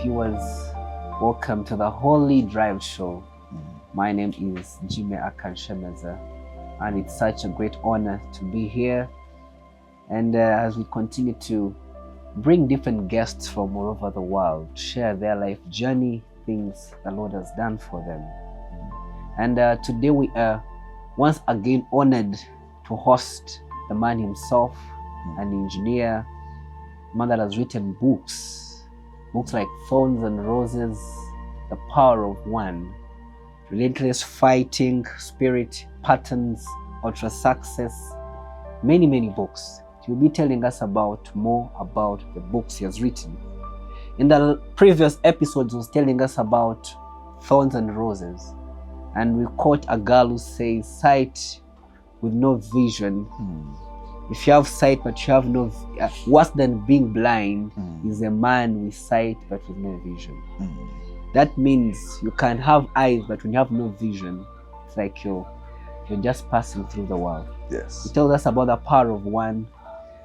viewers. Welcome to the Holy Drive Show. My name is Jimmy Akanshemeza, and it's such a great honor to be here. And as we continue to bring different guests from all over the world, share their life journey, things the Lord has done for them. And today we are once again honored to host the man himself, an engineer, a man that has written books like Thorns and Roses, The Power of One, Relentless Fighting Spirit, Patterns, Ultra Success, many books. He'll be telling us more about the books he has written. In the previous episodes, he was telling us about Thorns and Roses, and we quote a girl who says, "Sight with no vision." If you have sight but you have no, worse than being blind is a man with sight but with no vision. That means you can have eyes, but when you have no vision, it's like you're just passing through the world. Yes. He tells us about the power of one,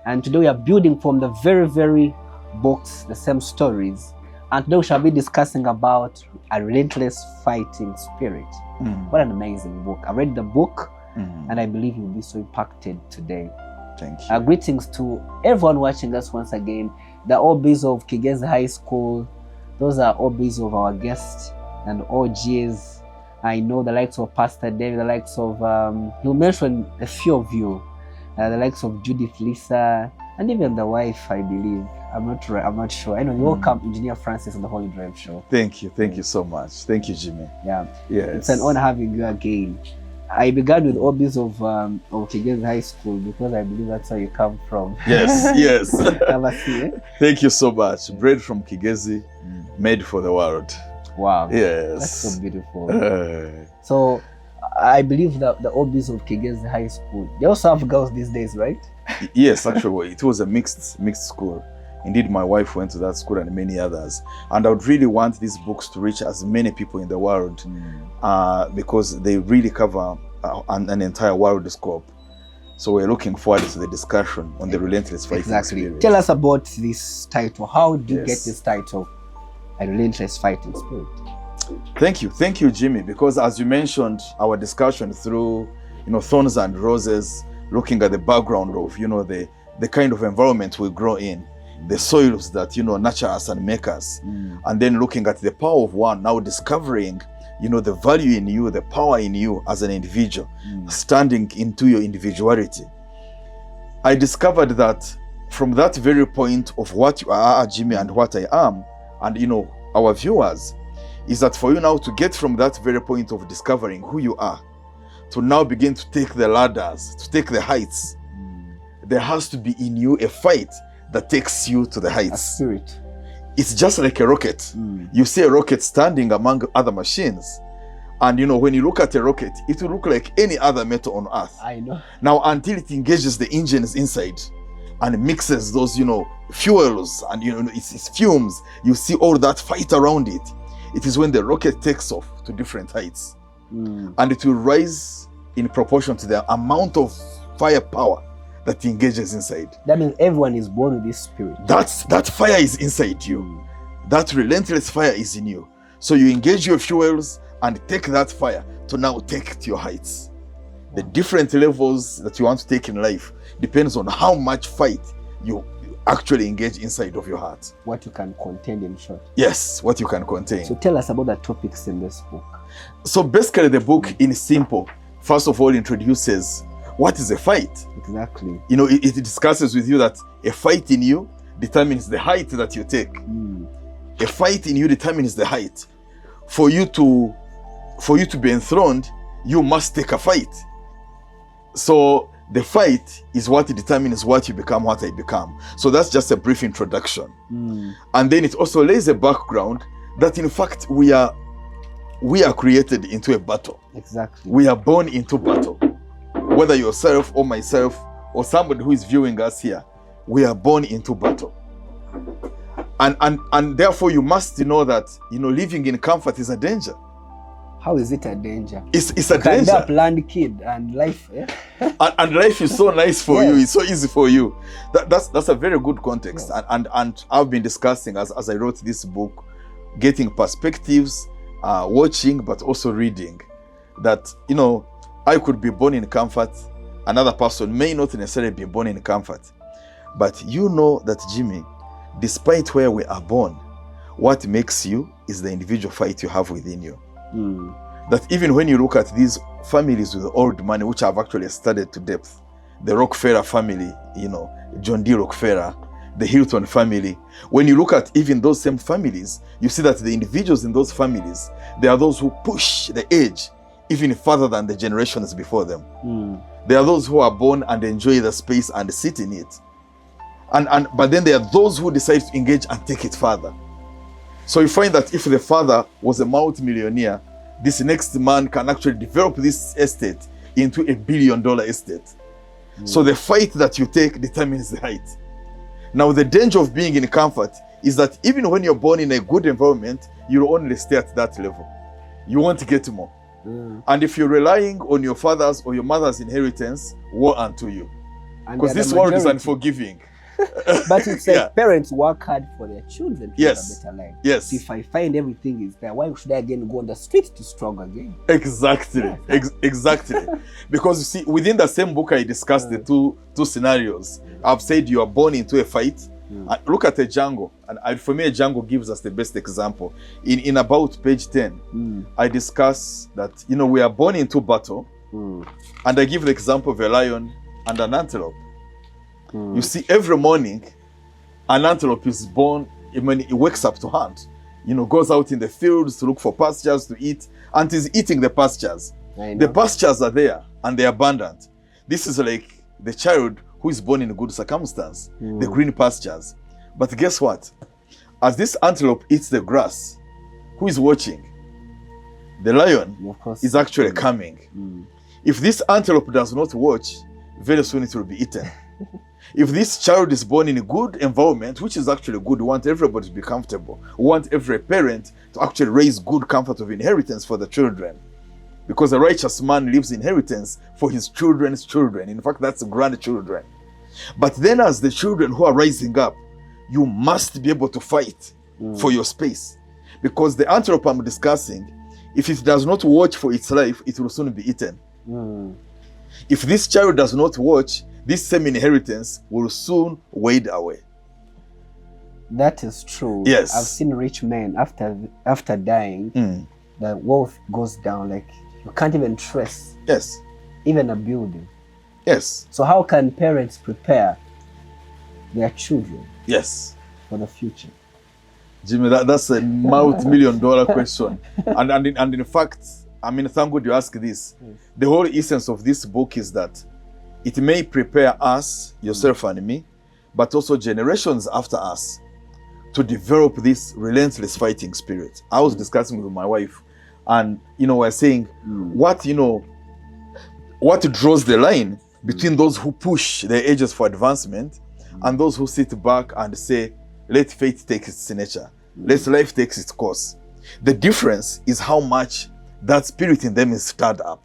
and today we are building from the very books, the same stories, and today we shall be discussing about a relentless fighting spirit. What an amazing book! I read the book, and I believe you'll be so impacted today. Thank you. Greetings to everyone watching us once again. The OBs of Kigezi High School, those are OBs of our guests and OGs. I know the likes of Pastor David, the likes of, he'll mention a few of you, the likes of Judith, Lisa, and even the wife, I believe. I'm not sure. Anyway, welcome Engineer Francis on the Holy Drive Show. Thank you you so much. Thank you, Jimmy. Yeah. Yes. It's an honor having you again. I began with OBs of Kigezi High School because I believe that's where you come from. Yes. Thank you so much. Bread from Kigezi, made for the world. Wow. Yes. That's so beautiful. So I believe that the OBs of Kigezi High School, they also have girls these days, right? Yes, actually, it was a mixed school. Indeed, my wife went to that school and many others. And I would really want these books to reach as many people in the world because they really cover an entire world scope. So we're looking forward to the discussion on the relentless fighting spirit. Tell us about this title. How did you get this title, A Relentless Fighting Spirit? Thank you, Jimmy. Because as you mentioned, our discussion through, Thorns and Roses, looking at the background of, the kind of environment we grow in, the soils that, nurture us and make us. And then looking at the power of one, now discovering, the value in you, the power in you as an individual, standing into your individuality. I discovered that from that very point of what you are, Jimmy, and what I am, and, our viewers, is that for you now to get from that very point of discovering who you are, to now begin to take the ladders, to take the heights, there has to be in you a fight that takes you to the heights. A spirit. It's just like a rocket. You see a rocket standing among other machines. And when you look at a rocket, it will look like any other metal on earth. I know. Now, until it engages the engines inside and mixes those, fuels and, its fumes, you see all that fight around it. It is when the rocket takes off to different heights. And it will rise in proportion to the amount of firepower that engages inside. That means everyone is born with this spirit. That fire is inside you. That relentless fire is in you. So you engage your fuels and take that fire to now take it to your heights. The different levels that you want to take in life depends on how much fight you actually engage inside of your heart. What you can contain, in short. Yes, what you can contain. So tell us about the topics in this book. So basically the book in simple, first of all, introduces what is a fight. Exactly. It discusses with you that a fight in you determines the height that you take. A fight in you determines the height. For you to be enthroned, you must take a fight. So the fight is what determines what you become, what I become. So that's just a brief introduction. And then it also lays a background that in fact we are created into a battle. Exactly. We are born into battle. Whether yourself or myself or somebody who is viewing us here, we are born into battle. And therefore you must know that, living in comfort is a danger. How is it a danger? It's a danger. Kind of planned kid and life. And life is so nice for you. It's so easy for you. That's a very good context. And I've been discussing as I wrote this book getting perspectives, watching, but also reading. That, you know, I could be born in comfort, another person may not necessarily be born in comfort. But you know that, Jimmy, despite where we are born, what makes you is the individual fight you have within you. That even when you look at these families with old money, which I've actually studied to depth, the Rockefeller family, you know, John D. Rockefeller, the Hilton family, when you look at even those same families, you see that the individuals in those families, they are those who push the age even further than the generations before them. They are those who are born and enjoy the space and sit in it. But then there are those who decide to engage and take it further. So you find that if the father was a multi-millionaire, this next man can actually develop this estate into $1 billion estate. So the fight that you take determines the height. Now, the danger of being in comfort is that even when you're born in a good environment, you'll only stay at that level. You won't get more. And if you're relying on your father's or your mother's inheritance, woe unto you. Because this world is unforgiving. But it's like parents work hard for their children to have a better life. Yes. So if I find everything is there, why should I again go on the street to struggle again? Exactly. Exactly. Because you see, within the same book, I discussed the two scenarios. I've said you are born into a fight. Look at a jungle. And for me, a jungle gives us the best example. In about page 10, I discuss that, you know, we are born into battle. And I give the example of a lion and an antelope. You see, every morning, an antelope is born, when it wakes up to hunt, you know, goes out in the fields to look for pastures to eat, and is eating the pastures. The pastures are there, and they're abundant. This is like the child who is born in a good circumstance, the green pastures. But guess what? As this antelope eats the grass, who is watching? The lion is actually coming. If this antelope does not watch, very soon it will be eaten. If this child is born in a good environment, which is actually good, we want everybody to be comfortable. We want every parent to actually raise good comfort of inheritance for the children. Because a righteous man leaves inheritance for his children's children. In fact, that's grandchildren. But then as the children who are rising up, you must be able to fight for your space. Because the antelope I'm discussing, if it does not watch for its life, it will soon be eaten. If this child does not watch, this same inheritance will soon wade away. That is true. Yes. I've seen rich men after dying, the wealth goes down. Like you can't even trace. Yes. Even a building. Yes. So how can parents prepare their children? Yes. For the future? Jimmy, that's a multi-million-dollar question. And in fact, I mean, thank God you asked this. The whole essence of this book is that it may prepare us, yourself and me, but also generations after us to develop this relentless fighting spirit. I was discussing with my wife, and, you know, we're saying what draws the line between those who push their ages for advancement and those who sit back and say, let fate take its nature. Let life take its course. The difference is how much that spirit in them is stirred up.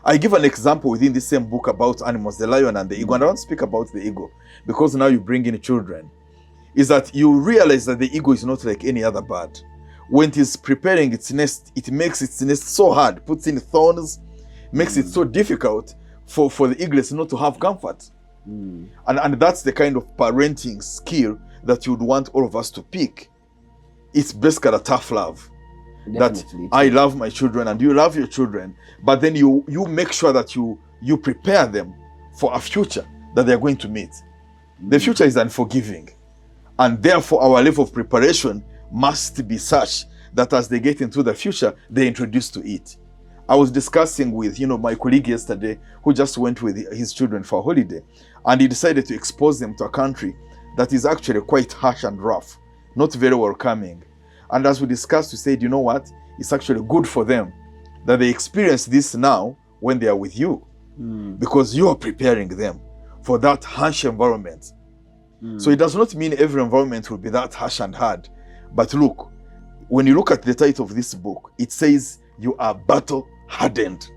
I give an example within this same book about animals, the lion and the eagle. And I want to speak about the eagle because now you bring in children. Is that you realize that the eagle is not like any other bird. When it is preparing its nest, it makes its nest so hard, puts in thorns, makes it so difficult for the eaglets not to have comfort. And that's the kind of parenting skill that you would want all of us to pick. It's basically a tough love. Definitely. That I love my children and you love your children, but then you make sure that you prepare them for a future that they're going to meet. The future is unforgiving, and therefore our level of preparation must be such that as they get into the future, they're introduced to it. I was discussing with my colleague yesterday who just went with his children for a holiday, and he decided to expose them to a country that is actually quite harsh and rough, not very welcoming. And as we discussed, we said, you know what? It's actually good for them that they experience this now when they are with you, because you are preparing them for that harsh environment. So it does not mean every environment will be that harsh and hard. But look, when you look at the title of this book, it says you are battle hardened.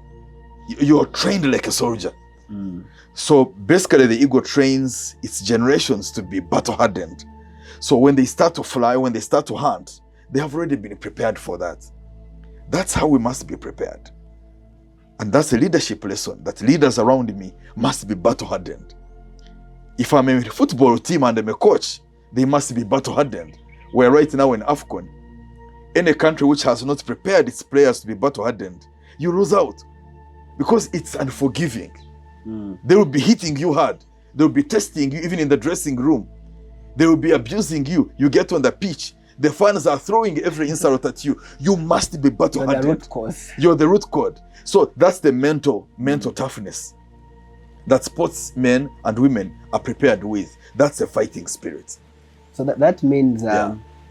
You are trained like a soldier. So basically the ego trains its generations to be battle hardened. So when they start to fly, when they start to hunt, they have already been prepared for that. That's how we must be prepared. And that's a leadership lesson, that leaders around me must be battle-hardened. If I'm a football team and I'm a coach, they must be battle-hardened. We're right now in AFCON. Any country which has not prepared its players to be battle-hardened, you lose out. Because it's unforgiving. They will be hitting you hard. They will be testing you even in the dressing room. They will be abusing you. You get on the pitch. The fans are throwing every insult at you. You must be battle-hardened. You're the root cause. You're the root cause. So that's the mental toughness that sportsmen and women are prepared with. That's a fighting spirit. So that means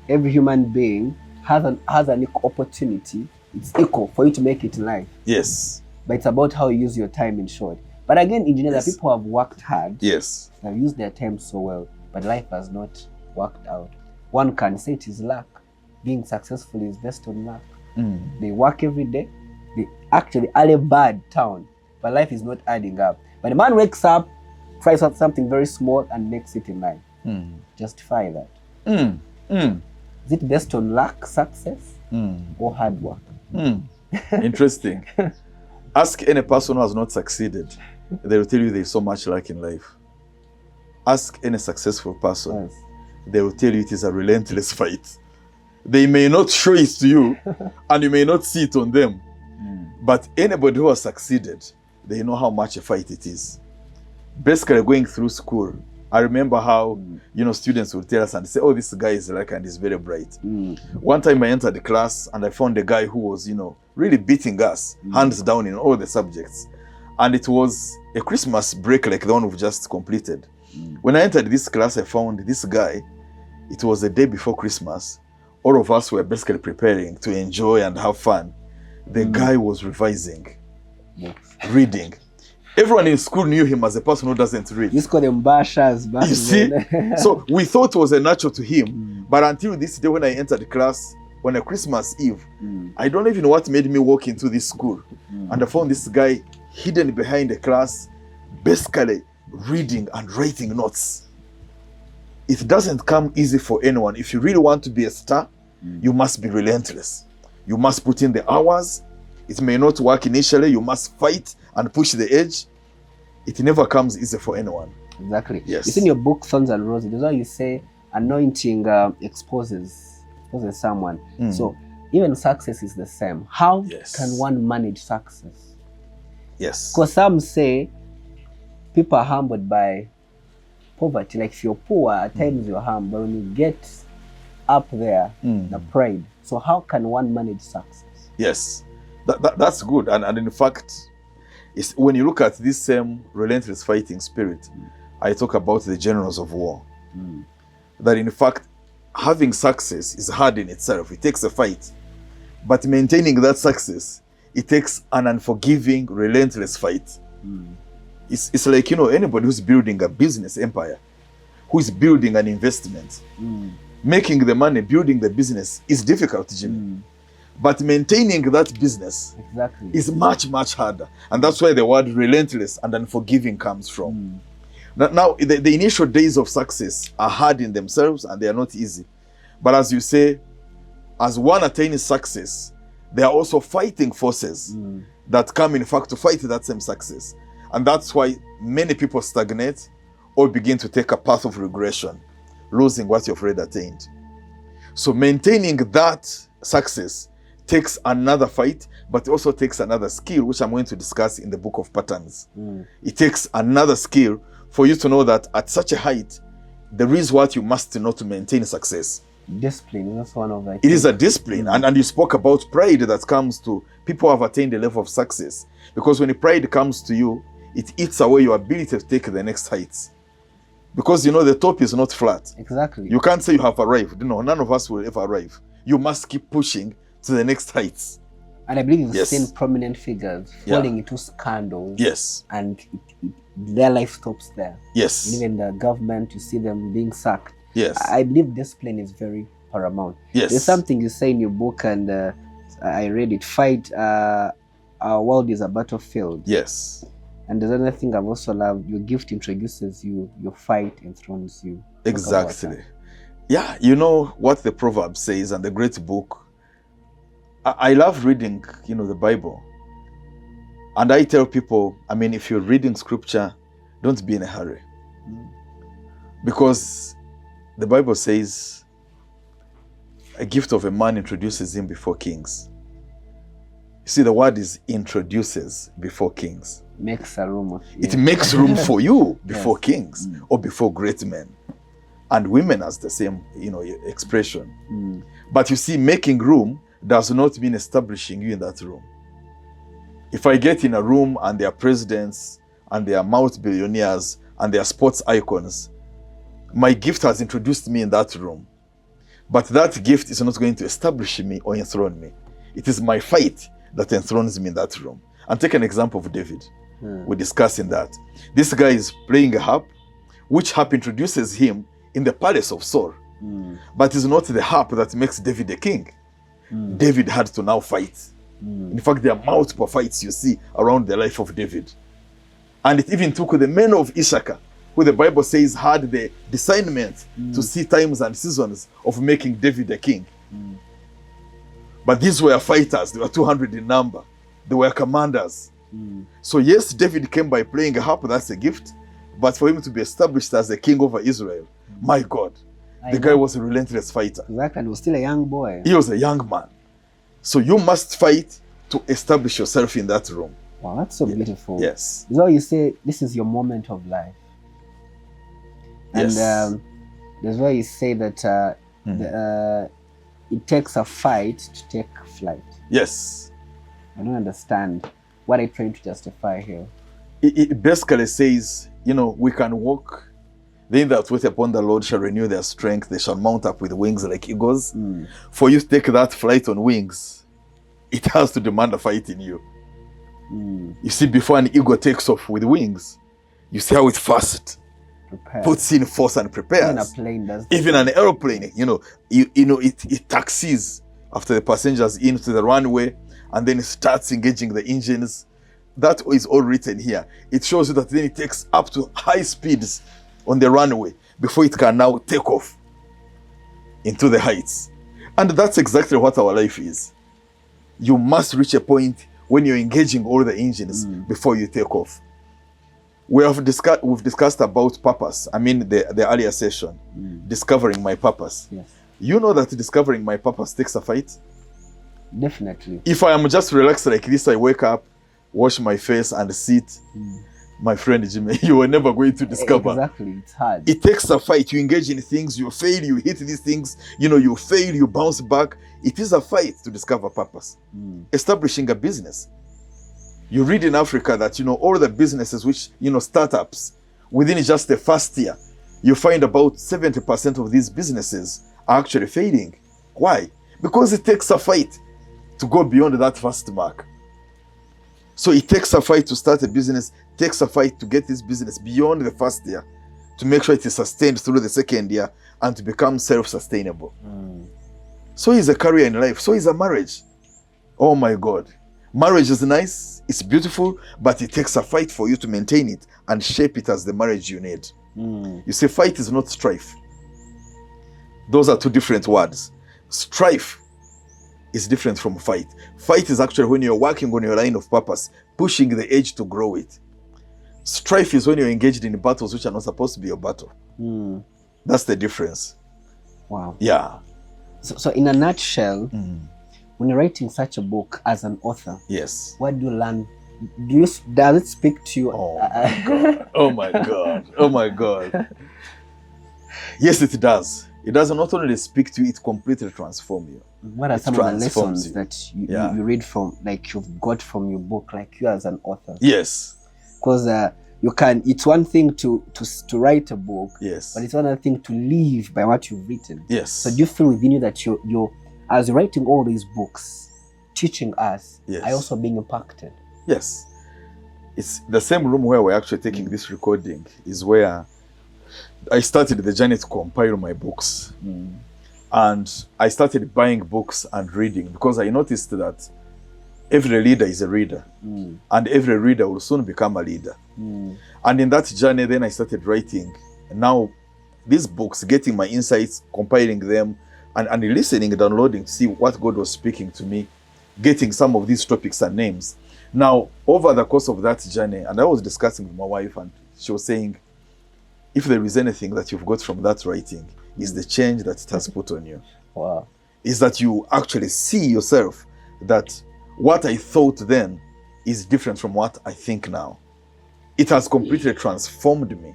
every human being has an equal opportunity. It's equal for you to make it in life. Yes. But it's about how you use your time, in short. But again, engineers, Yes. people have worked hard. Yes. They've used their time so well, but life has not worked out. One can say it is luck. Being successful is based on luck. They work every day. They actually are a bad town, but life is not adding up. But the man wakes up, tries out something very small and makes it in life. Justify that. Is it based on luck, success, or hard work? Interesting. Ask any person who has not succeeded. They will tell you there's so much luck in life. Ask any successful person. Yes. They will tell you it is a relentless fight. They may not show it to you, and you may not see it on them. But anybody who has succeeded, they know how much a fight it is. Basically, going through school, I remember how students would tell us and say, "Oh, this guy is like and he's very bright." One time I entered the class and I found a guy who was, really beating us, hands down in all the subjects. And it was a Christmas break like the one we've just completed. When I entered this class, I found this guy. It was the day before Christmas. All of us were basically preparing to enjoy and have fun. The guy was revising, reading. Everyone in school knew him as a person who doesn't read. You call them bashas. You see? So we thought it was a natural to him. But until this day when I entered the class, on a Christmas Eve, I don't even know what made me walk into this school. And I found this guy hidden behind the class, basically reading and writing notes. It doesn't come easy for anyone. If you really want to be a star, you must be relentless. You must put in the hours. It may not work initially. You must fight and push the edge. It never comes easy for anyone. Exactly. Yes. It's in your book, Thorns and Roses. That's why you say anointing exposes someone. So even success is the same. How can one manage success? Yes. Because some say people are humbled by poverty. Like if you're poor, at times you're humble. But when you get up there, the pride. So how can one manage success? Yes. That's good. And in fact, it's, when you look at this same relentless fighting spirit, I talk about the generals of war. That in fact, having success is hard in itself. It takes a fight. But maintaining that success, it takes an unforgiving, relentless fight. It's like, anybody who's building a business empire, who is building an investment, making the money, building the business is difficult, Jimmy. But maintaining that business is much, much harder. And that's where the word relentless and unforgiving comes from. Now, the initial days of success are hard in themselves and they are not easy. But as you say, as one attains success, there are also fighting forces that come, in fact, to fight that same success. And that's why many people stagnate or begin to take a path of regression, losing what you've already attained. So maintaining that success takes another fight, but it also takes another skill, which I'm going to discuss in the book of patterns. It takes another skill for you to know that at such a height, there is what you must know to maintain success. Discipline is one of them. It is a discipline. And you spoke about pride that comes to people who have attained a level of success. Because when pride comes to you, it eats away your ability to take the next heights. Because the top is not flat. Exactly. You can't say you have arrived. No, none of us will ever arrive. You must keep pushing to the next heights. And I believe you've seen prominent figures falling into scandals. Yes. And their life stops there. Yes. And even the government, you see them being sacked. Yes. I believe discipline is very paramount. Yes. There's something you say in your book, and I read it. Fight, our world is a battlefield. Yes. And there's another thing I've also loved. Your gift introduces you, your fight enthrones you. Exactly. Yeah, you know what the proverb says, and the great book. I love reading, the Bible. And I tell people, I mean, if you're reading scripture, don't be in a hurry. Because the Bible says, a gift of a man introduces him before kings. You see, the word is introduces before kings. Makes a room of you. It makes room for you before Yes. kings or before great men. And women has the same, expression. But you see, making room does not mean establishing you in that room. If I get in a room and there are presidents and there are multi-billionaires and there are sports icons, my gift has introduced me in that room. But that gift is not going to establish me or enthrone me. It is my fight that enthrones me in that room. And take an example of David. We're discussing that. This guy is playing a harp, which harp introduces him in the palace of Saul. But it's not the harp that makes David a king. David had to now fight. In fact, there are multiple fights you see around the life of David. And it even took the men of Issachar, who the Bible says had the discernment to see times and seasons of making David a king. But these were fighters. They were 200 in number. They were commanders. So yes, David came by playing a harp. That's a gift. But for him to be established as a king over Israel, my God, the guy was a relentless fighter. Exactly. He was still a young boy. He was a young man. So you must fight to establish yourself in that room. Wow, that's so beautiful. Yes. So you say this is your moment of life. And Yes. there's where you say that it takes a fight to take flight. Yes. I don't understand. What are you trying to justify here? It basically says, we can walk. They that wait upon the Lord shall renew their strength. They shall mount up with wings like eagles. For you to take that flight on wings, it has to demand a fight in you. You see, before an eagle takes off with wings, you see how it first Prepare. puts in force and prepares. Even a plane does. Even an aeroplane, it taxis after the passengers into the runway, and then it starts engaging the engines. That is all written here. It shows you that then it takes up to high speeds on the runway before it can now take off into the heights. And that's exactly what our life is. You must reach a point when you're engaging all the engines before you take off. We've discussed about purpose. I mean, the earlier session, discovering my purpose. Yes. You know that discovering my purpose takes a fight. Definitely. If I am just relaxed like this, I wake up, wash my face and sit, my friend Jimmy, you are never going to discover. Exactly, it's hard. It takes a fight. You engage in things, you fail, you hit these things, you fail, you bounce back. It is a fight to discover purpose. Establishing a business. You read in Africa that, all the businesses which, startups, within just the first year, you find about 70% of these businesses are actually failing. Why? Because it takes a fight to go beyond that first mark. So it takes a fight to start a business, takes a fight to get this business beyond the first year, to make sure it is sustained through the second year and to become self-sustainable. So is a career in life. So is a marriage. Oh my God. Marriage is nice, it's beautiful, but it takes a fight for you to maintain it and shape it as the marriage you need. You see, fight is not strife. Those are two different words. Strife is different from fight. Fight is actually when you're working on your line of purpose, pushing the edge to grow it. Strife is when you're engaged in battles which are not supposed to be your battle. That's the difference. Wow. Yeah. So in a nutshell, when you're writing such a book as an author, Yes. what do you learn? Does it speak to you? Oh my God. Oh my God. Oh my God. Yes, it does. It does not only speak to you, it completely transforms you. What are some of the transforms lessons you. that you read from, like you've got from your book, like you as an author? Yes. Because it's one thing to write a book, Yes. but it's another thing to live by what you've written. Yes. So do you feel within you that you're as you're writing all these books, teaching us, Yes. are also being impacted? Yes. It's the same room where we're actually taking this recording is where I started the journey to compile my books. And I started buying books and reading because I noticed that every leader is a reader. And every reader will soon become a leader. And in that journey, then I started writing. And now these books, getting my insights, compiling them, and listening, downloading to see what God was speaking to me, getting some of these topics and names. Now, over the course of that journey, and I was discussing with my wife, and she was saying, if there is anything that you've got from that writing, is the change that it has put on you. Wow. Is that you actually see yourself that what I thought then is different from what I think now. It has completely transformed me.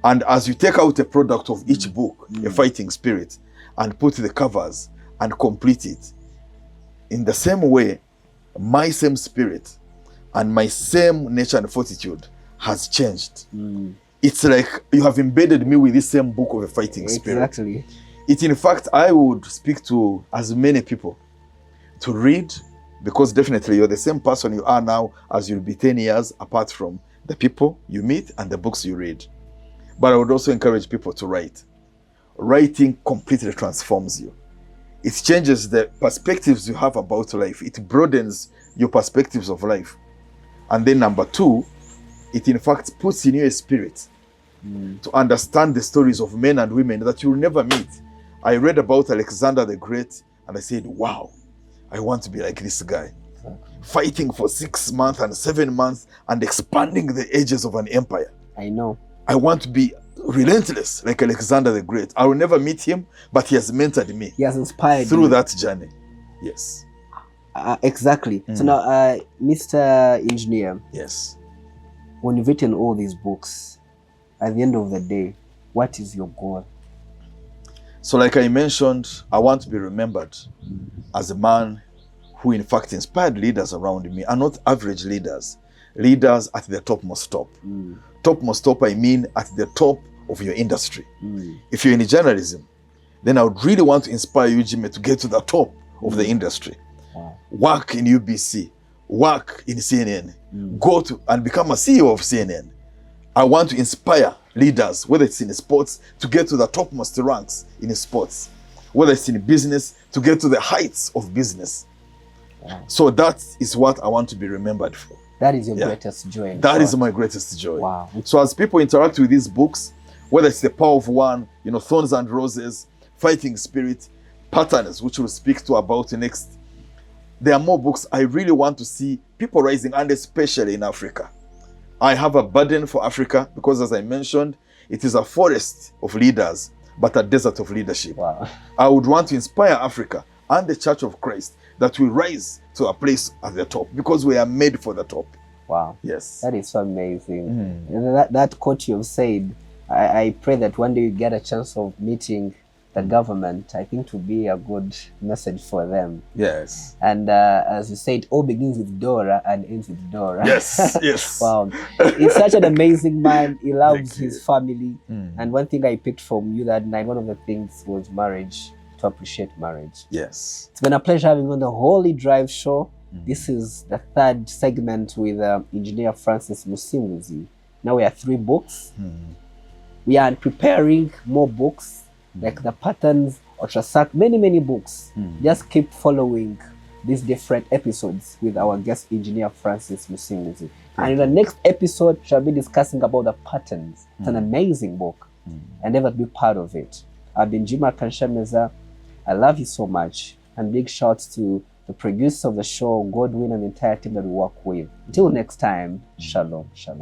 And as you take out a product of each book, a fighting spirit, and put the covers and complete it, in the same way, my same spirit and my same nature and fortitude has changed. It's like you have embedded me with this same book of a fighting spirit. Exactly. It, in fact, I would speak to as many people to read, because definitely you're the same person you are now as you'll be 10 years apart from the people you meet and the books you read. But I would also encourage people to write. Writing completely transforms you. It changes the perspectives you have about life. It broadens your perspectives of life. And then number two, it in fact puts in you a spirit to understand the stories of men and women that you'll never meet. I read about Alexander the Great and I said, wow, I want to be like this guy. Fighting for 6 months and 7 months and expanding the edges of an empire. I know. I want to be relentless like Alexander the Great. I will never meet him, but he has mentored me. He has inspired through you. that journey. Yes. Exactly. So now, Mr. Engineer, Yes. when you've written all these books, at the end of the day, what is your goal? So like I mentioned, I want to be remembered as a man who in fact inspired leaders around me, and not average leaders. Leaders at the topmost top. Topmost top, I mean at the top of your industry. If you're in journalism, then I would really want to inspire you, Jimmy, to get to the top of the industry. Work in UBC, work in CNN, go to and become a CEO of CNN. I want to inspire leaders, whether it's in sports, to get to the topmost ranks in sports, whether it's in business, to get to the heights of business. So that is what I want to be remembered for. That is your greatest joy. That is my greatest joy. Wow. So as people interact with these books, whether it's The Power of One, Thorns and Roses, Fighting Spirit, Patterns, which we'll speak to about next, there are more books. I really want to see people rising, and especially in Africa. I have a burden for Africa because, as I mentioned, it is a forest of leaders, but a desert of leadership. Wow. I would want to inspire Africa and the Church of Christ that we rise to a place at the top, because we are made for the top. Wow. Yes. That is so amazing. That quote you've said, I pray that one day you get a chance of meeting the government. I think to be a good message for them. Yes. And as you said, all begins with Dora and ends with Dora. Yes, yes. Wow. He's such an amazing man. He loves his family. And one thing I picked from you that night, one of the things was marriage, to appreciate marriage. Yes. It's been a pleasure having you on the Holy Drive Show. This is the third segment with Engineer Francis Musinguzi. Now we have 3 books. We are preparing more books, like the Patterns, Ultrasac, many books. Just keep following these different episodes with our guest engineer Francis Musinguzi. And in the next episode, shall be discussing about the Patterns. It's an amazing book, and never be part of it. I've been Jima Kanshemeza. I love you so much, and big shouts to the producer of the show, Godwin, and the entire team that we work with. Until next time, shalom, shalom.